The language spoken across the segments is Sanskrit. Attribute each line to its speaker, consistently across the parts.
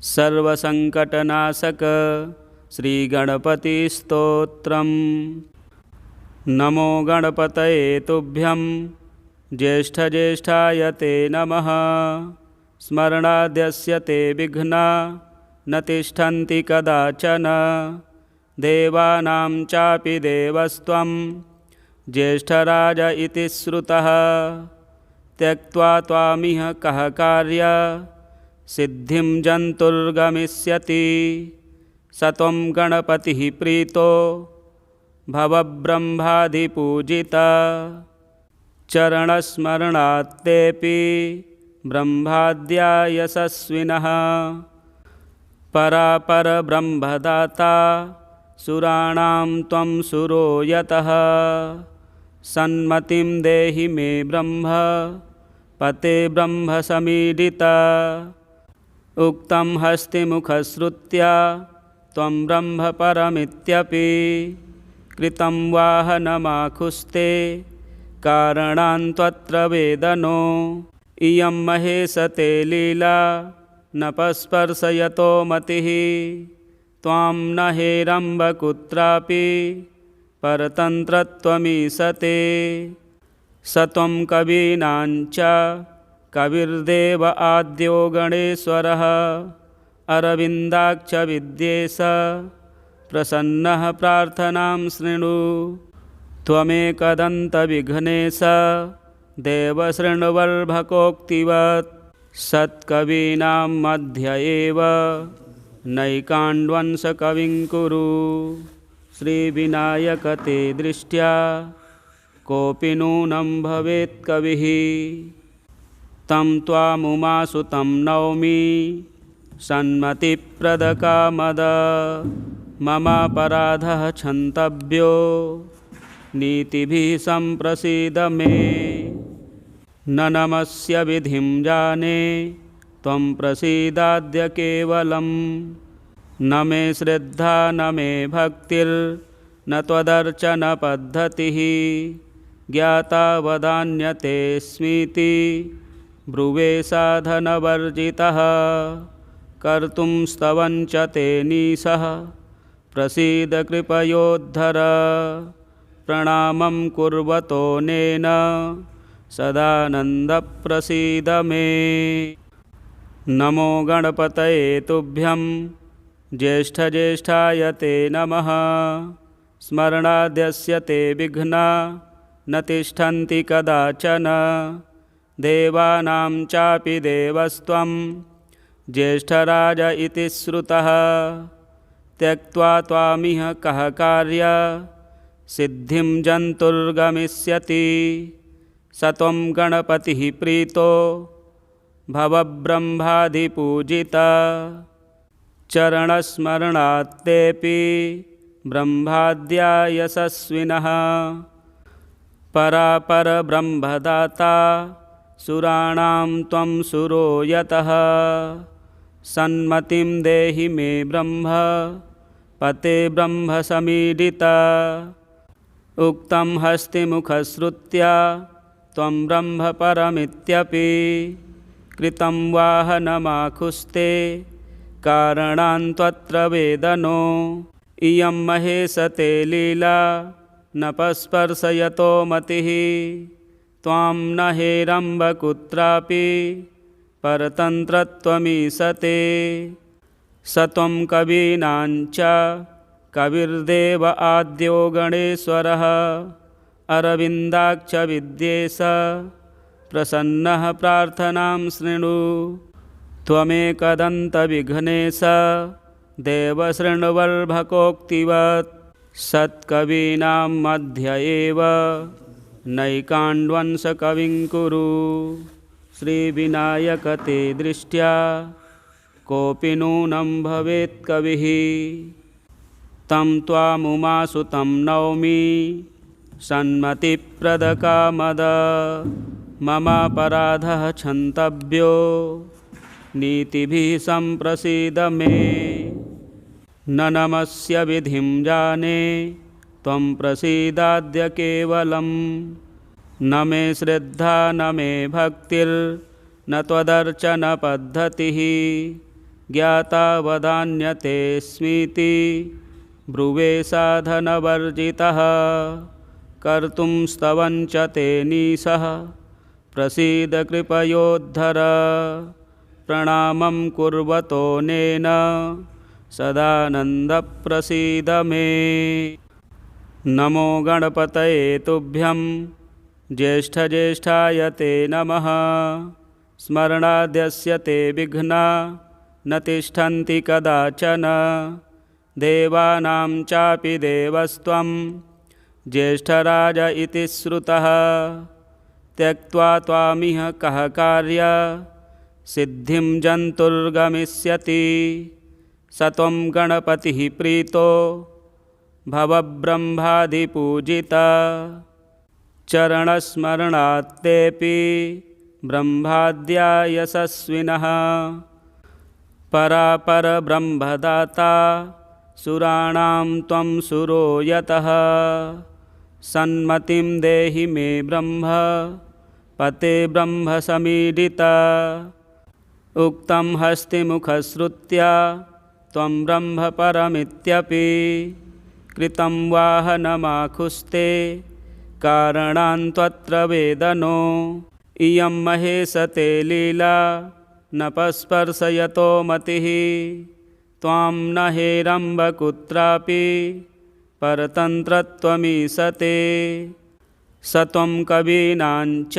Speaker 1: सर्वसंकटनाशक श्रीगणपतिस्तोत्रम्। नमो गणपतये तुभ्यं ज्येष्ठज्येष्ठाय ते नमः। स्मरणाद्यस्य ते विघ्ना न तिष्ठन्ति कदाचन। देवानां चापि देवस्त्वं ज्येष्ठराज इति श्रुतः। त्यक्त्वा त्वामिह कः कार्य सिद्धिं जन्तुर्गमिष्यति। स त्वं गणपतिः प्रीतो भवब्रह्मादिपूजिता। चरणस्मरणात्तेऽपि ब्रह्माद्या यशस्विनः। परापरब्रह्मदाता सुराणां त्वं सुरो यतः। सन्मतिं देहि मे ब्रह्म पते ब्रह्मसमीडिता। उक्तं हस्तिमुखश्रुत्या त्वं ब्रह्म परमित्यपि। कृतं वाहनमाखुस्ते कारणान्त्वत्र वेदनो। इयं महेश ते लीला न पस्पर्शयतो मतिः। त्वां न हेरम्ब कुत्रापि परतन्त्रत्वमीशते। स त्वं कवीनाञ्च कविर्देव आद्यो गणेश्वरः। अरविन्दाक्ष विद्येश प्रसन्नः प्रार्थनां शृणु। त्वमेकदन्तविघ्नेश देवशृण्वल्भकोक्तिवत्। सत्कवीनां मध्य एव नैकाण्ड्वंशकविं कुरु। श्रीविनायक ते दृष्ट्या कोऽपि नूनं भवेत् कविः। तं त्वामुमासुतं नौमि सन्मतिप्रदकामद। ममापराधः क्षन्तव्यो नीतिभिः सम्प्रसीद मे। न नमस्य विधिं जाने त्वं प्रसीदाद्य केवलं। न मे श्रद्धा न मे भक्तिर्न त्वदर्चनपद्धतिः। ज्ञाता वदान्यतेऽस्मीति ब्रुवे साधनवर्जितः। कर्तुं स्तवं च ते नीशः प्रसीद कृपयोद्धर। प्रणामं कुर्वतोऽनेन सदानन्दप्रसीद मे। नमो गणपतये तुभ्यं ज्येष्ठज्येष्ठाय ते नमः। स्मरणाद्यस्य ते विघ्ना न तिष्ठन्ति कदाचन। देवानां चापि देवस्त्वं ज्येष्ठराज इति श्रुतः। त्यक्त्वा त्वामिह कः कार्य सिद्धिं जन्तुर्गमिष्यति। स त्वं गणपतिः प्रीतो भवब्रह्मादिपूजिता। चरणस्मरणात्तेऽपि ब्रह्माद्या यशस्विनः। परापरब्रह्मदाता सुराणां त्वं सुरो यतः। सन्मतिं देहि मे ब्रह्म पते ब्रह्मसमीडिता। उक्तं हस्तिमुखश्रुत्या त्वं ब्रह्म परमित्यपि। कृतं वाहनमाखुस्ते कारणान्त्वत्र वेदनो। इयं महेश ते लीला न पस्पर्शयतो मतिः। त्वां न हेरम्ब कुत्रापि परतन्त्रत्वमीशते। स त्वं कवीनाञ्च कविर्देव आद्यो गणेश्वरः। अरविन्दाक्ष विद्येश प्रसन्नः प्रार्थनां शृणु। त्वमेकदन्तविघ्नेश देवशृण्वल्भकोक्तिवत्। सत्कवीनां मध्य एव नैकाण्ड्वंशकविं कुरु। श्रीविनायक ते दृष्ट्या कोऽपि नूनं भवेत् कविः। तं त्वामुमासुतं नौमि सन्मतिप्रदकामद। ममापराधः क्षन्तव्यो नीतिभिः सम्प्रसीद मे। न नमस्य विधिं जाने त्वं प्रसीदाद्य केवलं। न मे श्रद्धा न मे भक्तिर्न त्वदर्चनपद्धतिः। ज्ञाता वदान्यतेऽस्मीति ब्रुवे साधनवर्जितः कर्तुं स्तवञ्च तेनीशः प्रसीद कृपयोद्धर प्रणामं कुर्वतोऽनेन सदानन्द प्रसीद मे। नमो गणपतये तुभ्यं ज्येष्ठज्येष्ठाय ते नमः। स्मरणाद्यस्य ते विघ्ना न तिष्ठन्ति कदाचन। देवानां चापि देवस्त्वं ज्येष्ठराज इति श्रुतः। त्यक्त्वा त्वामिह कः कार्य सिद्धिं जन्तुर्गमिष्यति। स त्वं गणपतिः प्रीतो भवब्रह्मादिपूजिता। चरणस्मरणात्तेऽपि ब्रह्माद्या यशस्विनः। परापरब्रह्मदाता सुराणां त्वं सुरो यतः। सन्मतिं देहि मे ब्रह्म पते ब्रह्मसमीडिता। उक्तं हस्तिमुखश्रुत्या त्वं ब्रह्म परमित्यपि। कृतं वाहनमाखुस्ते कारणान्त्वत्र वेदनो। इयं महेशते लीला न पस्पर्शयतो मतिः। त्वां न हेरम्ब कुत्रापि परतन्त्रत्वमीशते। स त्वं कवीनाञ्च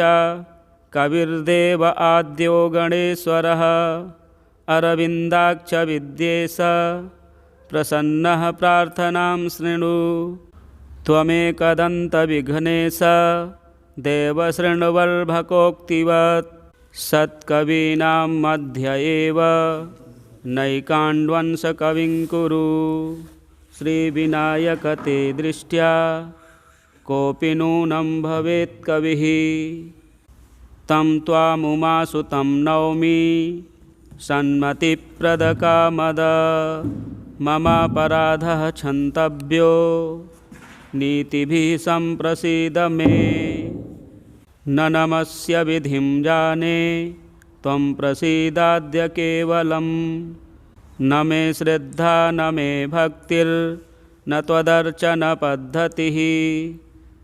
Speaker 1: कविर्देव आद्यो गणेश्वरः। अरविन्दाक्ष विद्येश प्रसन्नः प्रार्थनां शृणु। त्वमेकदन्तविघ्नेश देवशृण्वल्भकोक्तिवत्। सत्कवीनां मध्य एव नैकाण्ड्वंशकविं कुरु। श्रीविनायक ते दृष्ट्या कोऽपि नूनं भवेत् कविः। तं त्वामुमासुतं नौमि सन्मतिप्रदकामद। ममापराधः क्षन्तव्यो नीतिभिः सम्प्रसीद मे। न नमस्य विधिं जाने त्वं प्रसीदाद्य केवलम्। न मे श्रद्धा न मे भक्तिर्न त्वदर्चनपद्धतिः।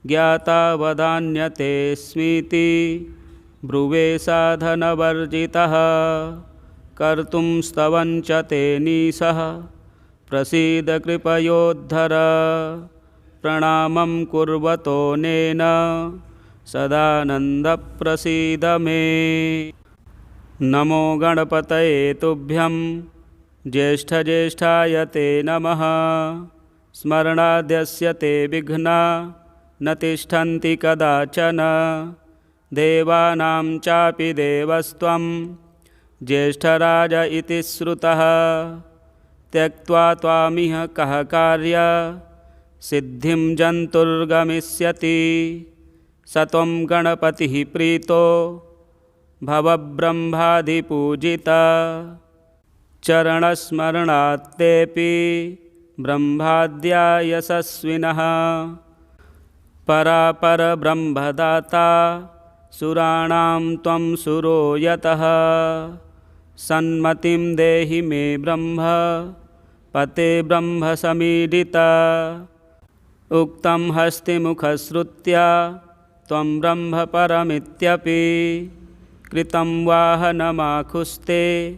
Speaker 1: ज्ञाता वदान्यतेऽस्मीति ब्रुवे साधनवर्जितः कर्तुं स्तवञ्च तेनीशः प्रसीद कृपयोद्धर प्रणामं कुर्वतोऽनेन सदानन्द प्रसीद मे। नमो गणपतये तुभ्यं ज्येष्ठज्येष्ठाय ते नमः। स्मरणाद्यस्य ते विघ्ना न तिष्ठन्ति कदाचन। देवानां चापि देवस्त्वं ज्येष्ठराज इति श्रुतः। त्यक्त्वा त्वामिह कः कार्य सिद्धिं जन्तुर्गमिष्यति। स त्वं गणपतिः प्रीतो भवब्रह्मादिपूजिता। चरणस्मरणात्तेऽपि ब्रह्माद्या यशस्विनः। परापरब्रह्मदाता सुराणां त्वं सुरो यतः। सन्मतिं देहि मे ब्रह्म पते ब्रह्मसमीडिता। उक्तं हस्तिमुखश्रुत्या त्वं ब्रह्म परमित्यपि। कृतं वाहनमाखुस्ते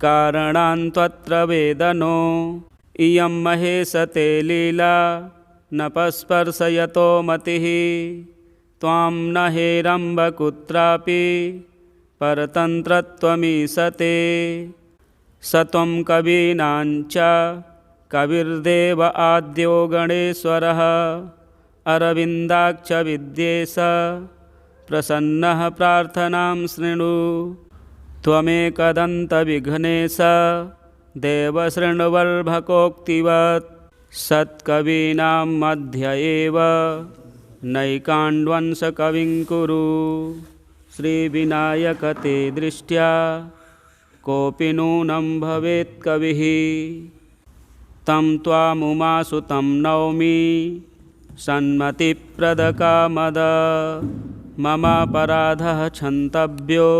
Speaker 1: कारणान्त्वत्र वेदनो। इयं महेशते लीला न पस्पर्शयतो मतिः। त्वां न हेरम्ब कुत्रापि परतन्त्रत्वमीशते। स त्वं कवीनाञ्च कविर्देव आद्यो गणेश्वरः। अरविन्दाक्ष विद्येश प्रसन्नः प्रार्थनां शृणु। त्वमेकदन्तविघ्नेश देवशृण्वल्भकोक्तिवत्। सत्कवीनां मध्य एव नैकाण्ड्वंशकविं कुरु। श्रीविनायक ते दृष्ट्या कोऽपि नूनं भवेत् कविः। तं त्वामुमासुतं नौमि सन्मतिप्रदकामद। ममापराधः क्षन्तव्यो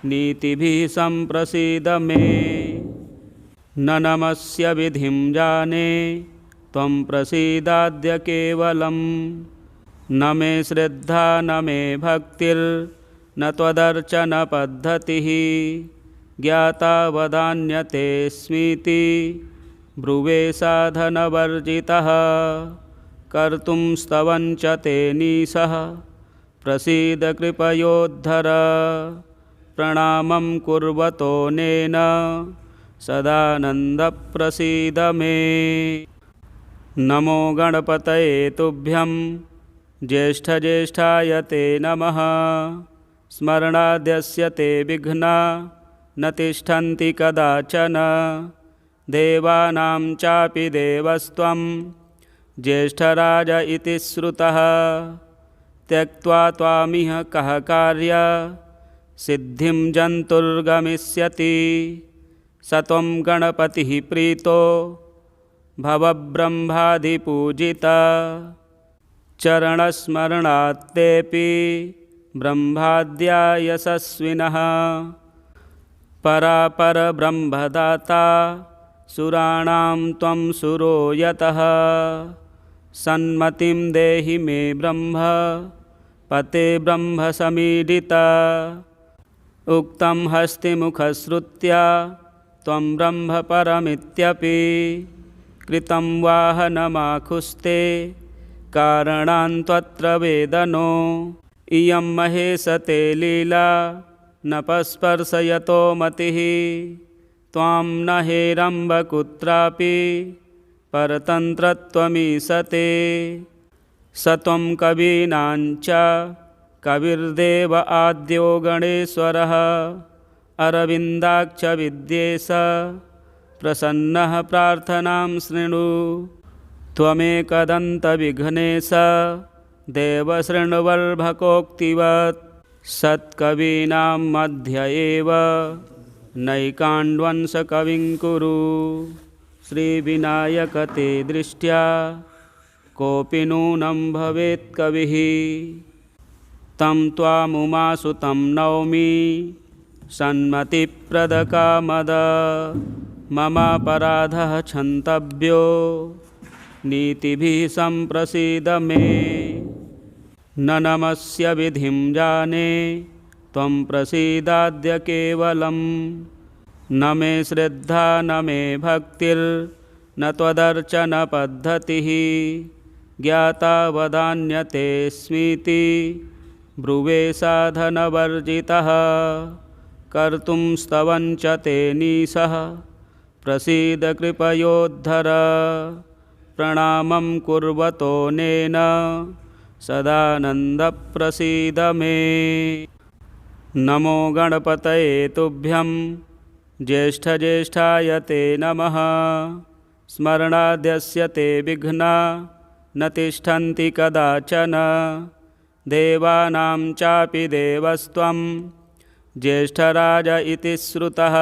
Speaker 1: नीतिभिः सम्प्रसीद मे। न नमस्य विधिं जाने त्वं प्रसीदाद्य केवलम्। न मे श्रद्धा न मे भक्तिर्न त्वदर्चनपद्धतिः। ज्ञाता वदान्यतेऽस्मीति ब्रुवे साधनवर्जितः। कर्तुं स्तवञ्च तेनीशः प्रसीद कृपयोद्धर। प्रणामं कुर्वतोऽनेन सदानन्दप्रसीद मे। नमो गणपतये तुभ्यं ज्येष्ठज्येष्ठाय ते नमः। स्मरणाद्यस्य ते विघ्ना न तिष्ठन्ति कदाचन। देवानां चापि देवस्त्वं ज्येष्ठराज इति श्रुतः। त्यक्त्वा त्वामिह कः कार्य सिद्धिं जन्तुर्गमिष्यति। स त्वं गणपतिः प्रीतो भवब्रह्मादिपूजिता। चरणस्मरणात्तेऽपि ब्रह्माद्या यशस्विनः। परापरब्रह्मदाता सुराणां त्वं सुरो यतः। सन्मतिं देहि मे ब्रह्म पते ब्रह्मसमीडिता। उक्तं हस्तिमुखश्रुत्या त्वं ब्रह्म परमित्यपि। कृतं वाहनमाखुस्ते कारणान्त्वत्र वेदनो। इयं महेशते लीला न पस्पर्शयतो मतिः। त्वां न हेरम्ब कुत्रापि परतन्त्रत्वमीशते। स त्वं कवीनाञ्च कविर्देव आद्यो गणेश्वरः। अरविन्दाक्ष विद्येश प्रसन्नः प्रार्थनां शृणु। त्वमेकदन्तविघ्नेश देवशृण्वल्भकोक्तिवत्। सत्कवीनां मध्य एव नैकाण्ड्वंशकविं कुरु। श्रीविनायक ते दृष्ट्या कोऽपि नूनं भवेत् कविः। तं त्वामुमासुतं नौमि सन्मतिप्रदकामद। ममापराधः क्षन्तव्यो नीतिभिः सम्प्रसीद मे। न नमस्य विधिं जाने त्वं प्रसीदाद्य केवलम्। न मे श्रद्धा न मे भक्तिर्न त्वदर्चनपद्धतिः। ज्ञाता वदान्यतेऽस्मीति ब्रुवे साधनवर्जितः। कर्तुं स्तवञ्च तेनीशः प्रसीद कृपयोद्धर। प्रणामं कुर्वतोऽनेन सदानन्दप्रसीद मे। नमो गणपतये तुभ्यं ज्येष्ठज्येष्ठाय ते नमः। स्मरणाद्यस्य ते विघ्ना न तिष्ठन्ति कदाचन। देवानां चापि देवस्त्वं ज्येष्ठराज इति श्रुतः।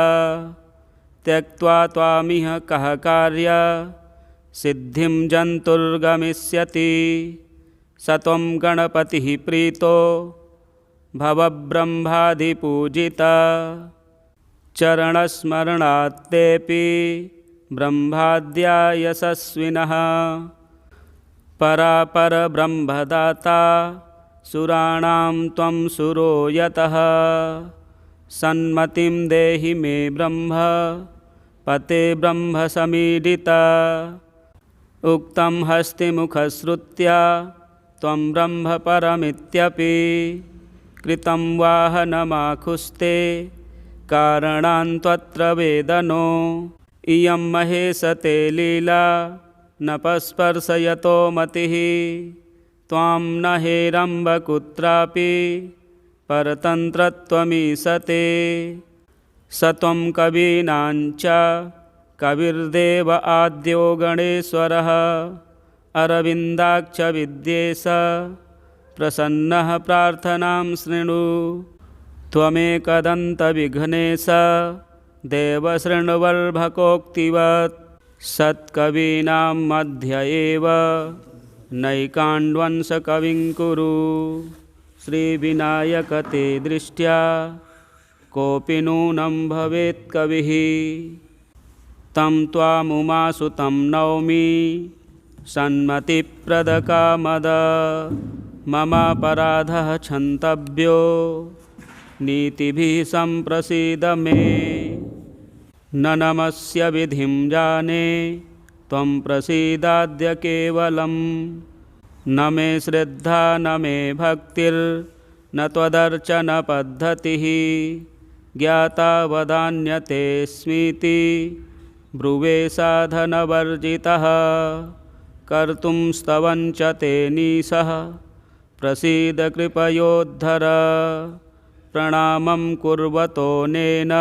Speaker 1: त्यक्त्वा त्वामिह कः कार्य सिद्धिं जन्तुर्गमिष्यति। स त्वं गणपतिः प्रीतो भवब्रह्मादिपूजिता। चरणस्मरणात्तेऽपि ब्रह्माद्या यशस्विनः। परापरब्रह्मदाता सुराणां त्वं सुरो यतः। सन्मतिं देहि मे ब्रह्म पते ब्रह्मसमीडिता। उक्तं हस्तिमुखश्रुत्या त्वं ब्रह्म परमित्यपि। कृतं वाहनमाखुस्ते कारणान्त्वत्र वेदनो। इयं महेशते लीला न पस्पर्शयतो मतिः। त्वां न हेरम्ब कुत्रापि परतन्त्रत्वमीशते। स त्वं कवीनाञ्च कविर्देव आद्यो गणेश्वरः। अरविन्दाक्ष विद्येश प्रसन्नः प्रार्थनां शृणु। त्वमेकदन्तविघ्नेश देवशृण्वल्भकोक्तिवत्। सत्कवीनां मध्य एव नैकाण्ड्वंशकविं कुरु। श्रीविनायक ते दृष्ट्या कोऽपि नूनं भवेत् कविः। तं त्वामुमासुतं नौमि सन्मतिप्रदकामद ममापराधः क्षन्तव्यो नीतिभिः सम्प्रसीद मे। न नमस्य विधिं जाने त्वं प्रसीदाद्य केवलं। न मे श्रद्धा न मे भक्तिर्न त्वदर्चनपद्धतिः। ज्ञाता वदान्यतेऽस्मीति ब्रुवे साधनवर्जितः। कर्तुं स्तवञ्च तेनीशः प्रसीद कृपयोद्धर। प्रणामं कुर्वतोऽनेन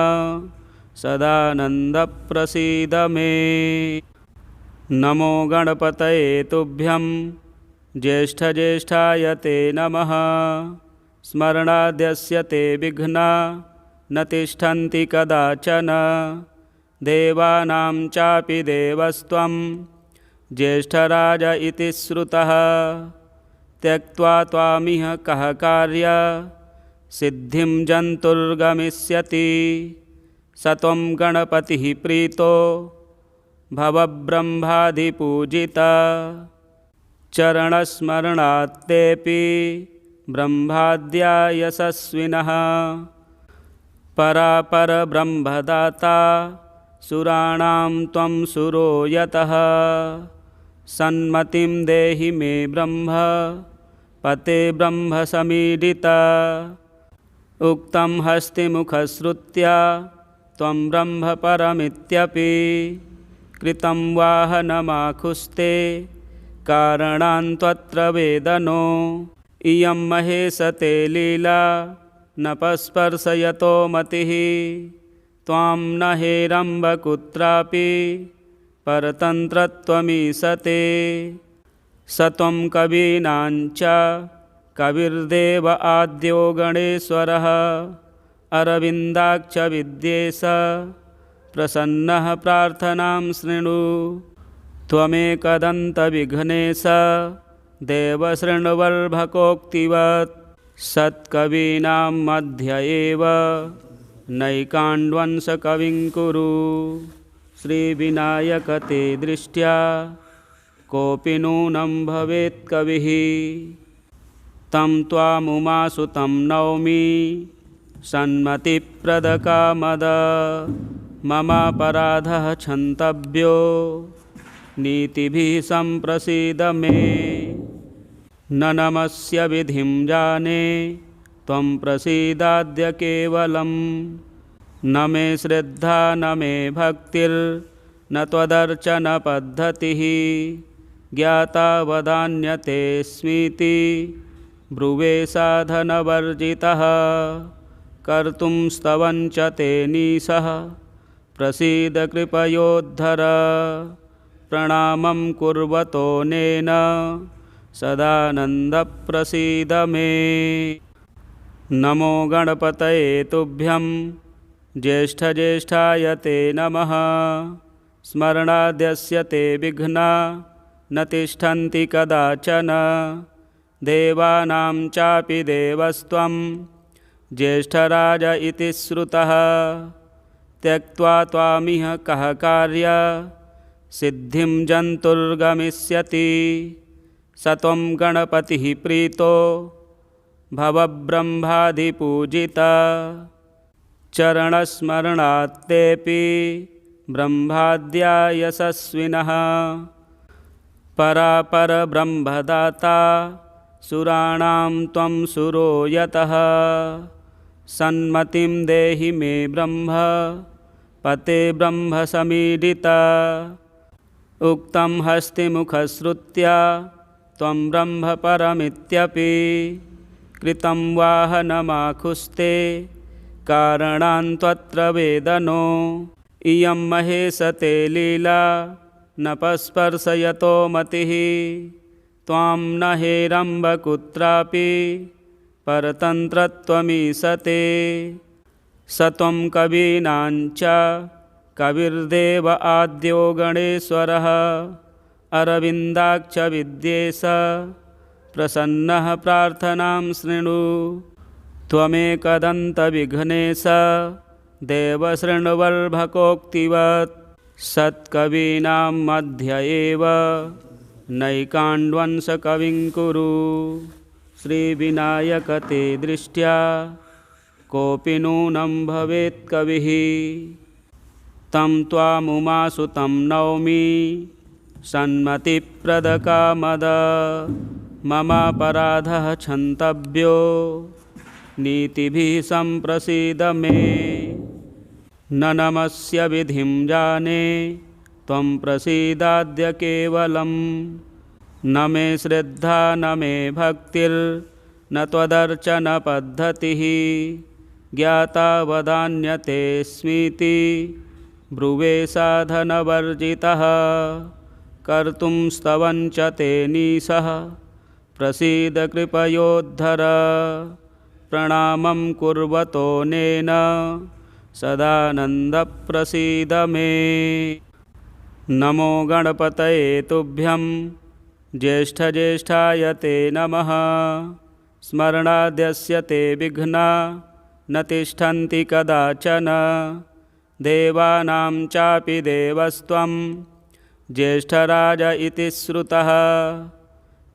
Speaker 1: सदानन्दप्रसीद मे। नमो गणपतये तुभ्यं ज्येष्ठज्येष्ठाय ते नमः। स्मरणाद्यस्य ते विघ्ना न तिष्ठन्ति कदाचन। देवानां चापि देवस्त्वं ज्येष्ठराज इति श्रुतः। त्यक्त्वा त्वामिह कः कार्य सिद्धिं जन्तुर्गमिष्यति। स त्वं गणपतिः प्रीतो भवब्रह्मादिपूजिता। चरणस्मरणात्तेऽपि ब्रह्माद्या यशस्विनः। परापरब्रह्मदाता सुराणां त्वं सुरो यतः। सन्मतिं देहि मे ब्रह्म पते ब्रह्मसमीडिता। उक्तं हस्तिमुखश्रुत्या त्वं ब्रह्म परमित्यपि। कृतं वाहनमाखुस्ते कारणान्त्वत्र वेदनो। इयं महेशते लीला न पस्पर्शयतो मतिः। त्वां न हेरम्ब कुत्रापि परतन्त्रत्वमीशते। स त्वं कवीनाञ्च कविर्देव आद्यो गणेश्वरः। अरविन्दाक्ष विद्येश प्रसन्नः प्रार्थनां शृणु। त्वमेकदन्तविघ्नेश देवशृण्वल्भकोक्तिवत्। सत्कवीनां मध्य एव नैकाण्ड्वंशकविं कुरु। श्रीविनायक ते दृष्ट्या कोऽपि नूनं भवेत् कविः। तं त्वामुमासुतं नौमि सन्मतिप्रदकामद ममापराधः क्षन्तव्यो नीतिभिः सम्प्रसीद मे। न नमस्य विधिं जाने त्वं प्रसीदाद्य केवलं। न मे श्रद्धा न मे भक्तिर्न त्वदर्चनपद्धतिः। ज्ञाता वदान्यतेऽस्मीति ब्रुवे साधनवर्जितः। कर्तुं स्तवञ्च तेनीशः प्रसीद कृपयोद्धर। प्रणामं कुर्वतोऽनेन सदानन्दप्रसीद मे। नमो गणपतये तुभ्यं ज्येष्ठज्येष्ठाय ते नमः। स्मरणाद्यस्य ते विघ्ना न तिष्ठन्ति कदाचन। देवानां चापि देवस्त्वं ज्येष्ठराज इति श्रुतः। त्यक्त्वा त्वामिह कः कार्य सिद्धिं जन्तुर्गमिष्यति। स त्वं गणपतिः प्रीतो भवब्रह्मादिपूजिता। चरणस्मरणात्तेऽपि ब्रह्माद्या यशस्विनः। परापरब्रह्मदाता सुराणां त्वं सुरो यतः। सन्मतिं देहि मे ब्रह्म पते ब्रह्मसमीडिता। उक्तं हस्तिमुखश्रुत्या त्वं ब्रह्म परमित्यपि। कृतं वाहनमाखुस्ते कारणान्त्वत्र वेदनो। इयं महेशते लीला न पस्पर्शयतो मतिः। त्वां न हेरम्ब कुत्रापि परतन्त्रत्वमीशते। स त्वं कवीनाञ्च कविर्देव आद्यो गणेश्वरः। अरविन्दाक्ष विद्येश प्रसन्नः प्रार्थनां शृणु। त्वमेकदन्तविघ्नेश देवशृण्वल्भकोक्तिवत्। सत्कवीनां मध्य एव नैकाण्ड्वंशकविं कुरु। श्रीविनायक ते दृष्ट्या कोऽपि नूनं भवेत् कविः। तं त्वामुमासुतं नौमि सन्मतिप्रदकामद। ममापराधः क्षन्तव्यो नीतिभिः सम्प्रसीद मे। न नमस्य विधिं जाने त्वं प्रसीदाद्य केवलं। न मे श्रद्धा न मे भक्तिर्न त्वदर्चनपद्धतिः। ज्ञाता वदान्यतेऽस्मीति ब्रुवे साधनवर्जितः। कर्तुं स्तवं च तेनीशः प्रसीद कृपयोद्धर। प्रणामं कुर्वतोऽनेन सदानन्दप्रसीद मे। नमो गणपतये तुभ्यं ज्येष्ठज्येष्ठाय ते नमः। स्मरणाद्यस्य ते विघ्ना न तिष्ठन्ति कदाचन। देवानां चापि देवस्त्वं ज्येष्ठराज इति श्रुतः।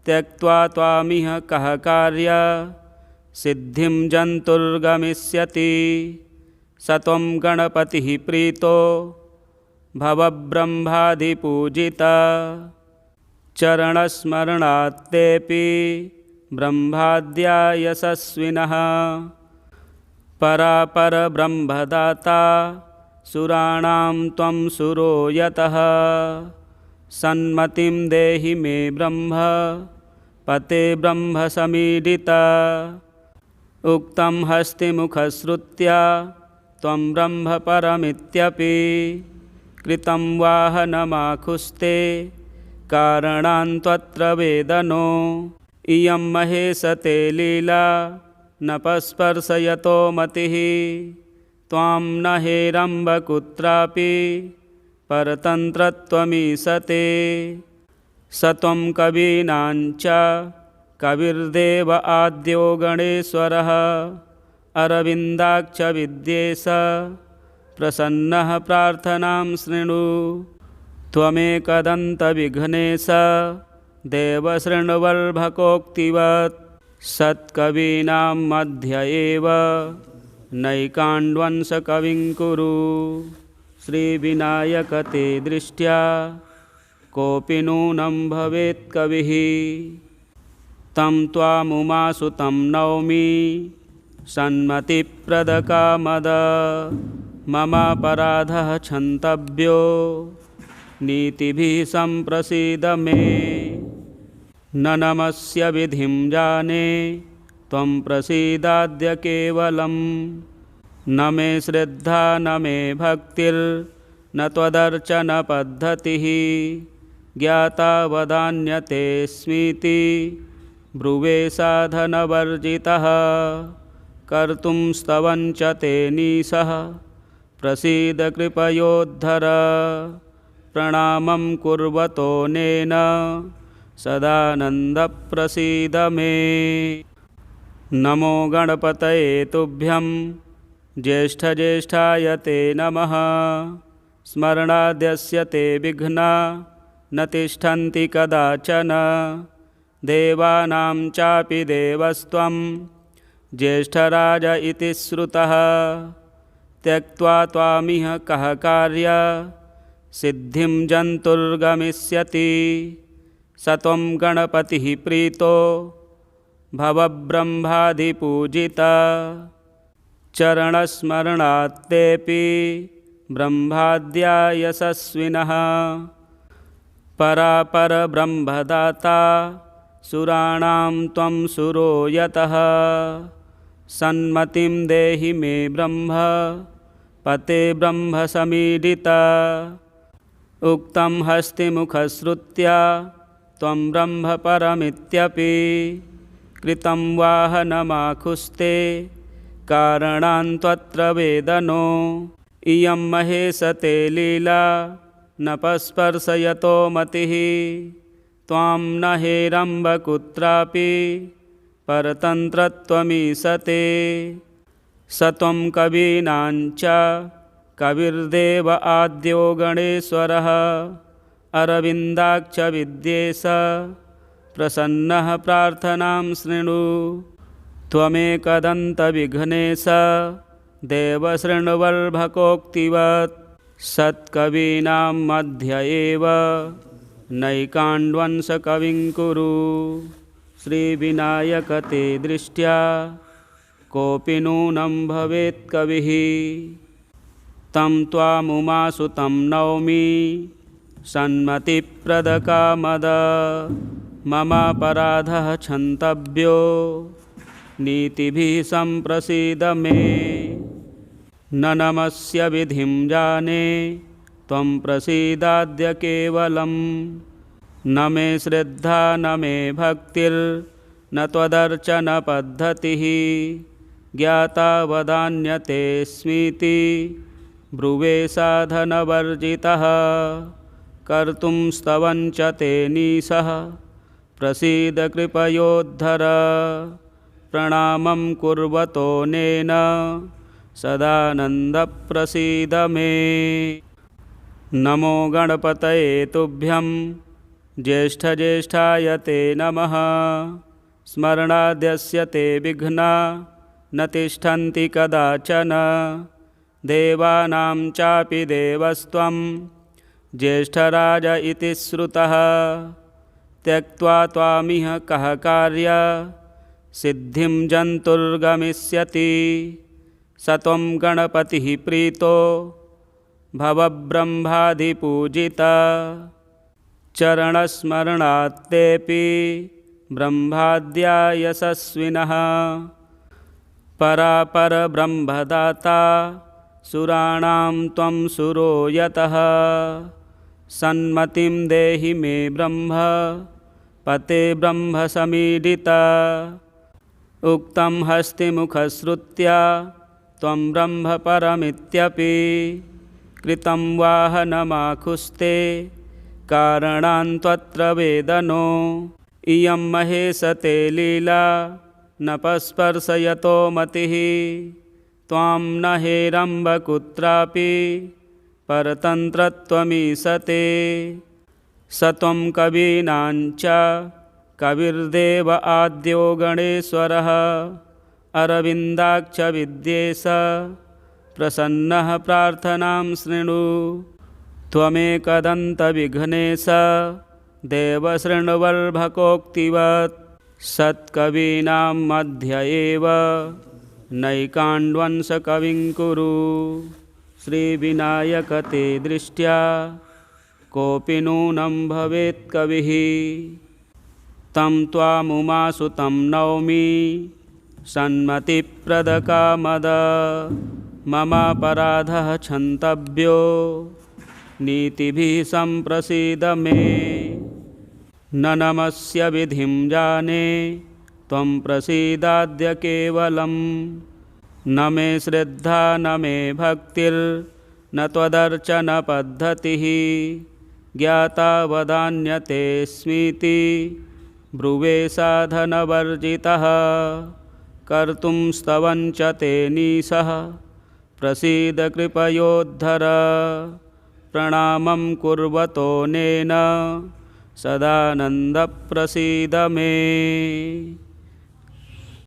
Speaker 1: त्यक्त्वा त्वामिह कः कार्य सिद्धिं जन्तुर्गमिष्यति। स त्वं गणपतिः प्रीतो भवब्रह्मादिपूजिता। चरणस्मरणात्तेऽपि ब्रह्माद्या यशस्विनः। परापरब्रह्मदाता सुराणां त्वं सुरो यतः। सन्मतिं देहि मे ब्रह्म पते ब्रह्मसमीडिता। उक्तं हस्तिमुखश्रुत्या त्वं ब्रह्म परमित्यपि। कृतं वाहनमाखुस्ते कारणान्त्वत्र वेदनो। इयं महेश ते लीला न पस्पर्शयतो मतिः। त्वां न हेरम्ब कुत्रापि परतन्त्रत्वमीशते। स त्वं कवीनां च कविर्देव आद्यो गणेश्वरः। अरविन्दाक्ष विद्येश प्रसन्नः प्रार्थनां शृणु। त्वमेकदन्तविघ्नेश देव शृण्वल्भकोक्तिवत्। सत्कवीनां मध्य एव नैकाण्ड्वंशकविं कुरु। श्रीविनायक ते दृष्ट्या कोऽपि नूनं भवेत् कविः। तं त्वामुमासुतं नौमि सन्मतिप्रदकामद। ममापराधः क्षन्तव्यो नीतिभिः सम्प्रसीद मे। न नमस्य विधिं जाने त्वं प्रसीदाद्य केवलं। न मे श्रद्धा न मे भक्तिर्न त्वदर्चनपद्धतिः। ज्ञाता वदान्यतेऽस्मीति ब्रुवे साधनवर्जितः। कर्तुं स्तवं च तेनीशः प्रसीद कृपयोद्धर। प्रणामं कुर्वतोऽनेन सदानन्दप्रसीद मे। नमो गणपतये तुभ्यं ज्येष्ठज्येष्ठाय ते नमः। स्मरणाद्यस्य ते विघ्ना न तिष्ठन्ति कदाचन। देवानां चापि देवस्त्वं ज्येष्ठराज इति श्रुतः। त्यक्त्वा त्वामिह कः कार्य सिद्धिं जन्तुर्गमिष्यति। स त्वं गणपतिः प्रीतो भवब्रह्मादिपूजिता। चरणस्मरणात्तेऽपि ब्रह्माद्या यशस्विनः। परापरब्रह्मदाता सुराणां त्वं सुरो यतः। सन्मतिं देहि मे ब्रह्म पते ब्रह्मसमीडिता। उक्तं हस्तिमुखश्रुत्या त्वं ब्रह्म परमित्यपि। कृतं वाहनमाखुस्ते कारणान्त्वत्र वेदनो। इयं महेश ते लीला न पस्पर्शयतो मतिः। त्वां न हेरम्ब कुत्रापि परतन्त्रत्वमीशते। स त्वं कवीनां च कविर्देव आद्यो गणेश्वरः अरविन्दाक्ष विद्येश प्रसन्नः प्रार्थनां शृणु। त्वमेकदन्तविघ्नेश देवशृण्वल्भकोक्तिवत् सत्कवीनां मध्य एव नैकाण्ड्वंशकविं कुरु। श्रीविनायक ते दृष्ट्या कोऽपि नूनं भवेत् कविः तं त्वामुमासुतं नौमि सन्मतिप्रदकामद। ममापराधः क्षन्तव्यो नीतिभिः सम्प्रसीद मे। न नमस्य विधिं जाने त्वं प्रसीदाद्य केवलं। न मे श्रद्धा न मे भक्तिर्न त्वदर्चनपद्धतिः। ज्ञाता वदान्यतेऽस्मीति ब्रुवे साधनवर्जितः। कर्तुं स्तवं च तेनीशः प्रसीद कृपयोद्धर। प्रणामं कुर्वतोऽनेन सदानन्दप्रसीद मे। नमो गणपतये तुभ्यं ज्येष्ठज्येष्ठाय ते नमः। स्मरणाद्यस्य ते विघ्ना न तिष्ठन्ति कदाचन। देवानां चापि देवस्त्वं ज्येष्ठराज इति श्रुतः। त्यक्त्वा त्वामिह कः कार्य सिद्धिं जन्तुर्गमिष्यति। स त्वं गणपतिः प्रीतो भवब्रह्मादिपूजिता। चरणस्मरणात्तेऽपि ब्रह्माद्या यशस्विनः। परापरब्रह्मदाता सुराणां त्वं सुरो यतः। सन्मतिं देहि मे ब्रह्म पते ब्रह्मसमीडिता। उक्तं हस्तिमुखश्रुत्या त्वं ब्रह्म परमित्यपि। कृतं वाहनमाखुस्ते कारणान्त्वत्र वेदनो। इयं महेश ते लीला न पस्पर्शयतो मतिः। त्वां न हेरम्ब कुत्रापि परतन्त्रत्वमीशते। स त्वं कवीनां च कविर्देव आद्यो गणेश्वरः अरविन्दाक्ष विद्येश प्रसन्नः प्रार्थनां शृणु। त्वमेकदन्तविघ्नेश देवशृण्वल्भकोक्तिवत् सत्कवीनां मध्य एव नैकाण्ड्वंशकविं कुरु। श्रीविनायक ते दृष्ट्या कोऽपि नूनं भवेत् कविः तं त्वामुमासुतं नौमि सन्मतिप्रदकामद। ममापराधः क्षन्तव्यो नीतिभिः सम्प्रसीद मे। न नमस्य विधिं जाने त्वं प्रसीदाद्य केवलं। न मे श्रद्धा न मे भक्तिर्न त्वदर्चनपद्धतिः। ज्ञाता वदान्यतेऽस्मीति ब्रुवे साधनवर्जितः। कर्तुं स्तवं च तेनीशः प्रसीद कृपयोद्धर। प्रणामं कुर्वतोऽनेन सदानन्दप्रसीद मे।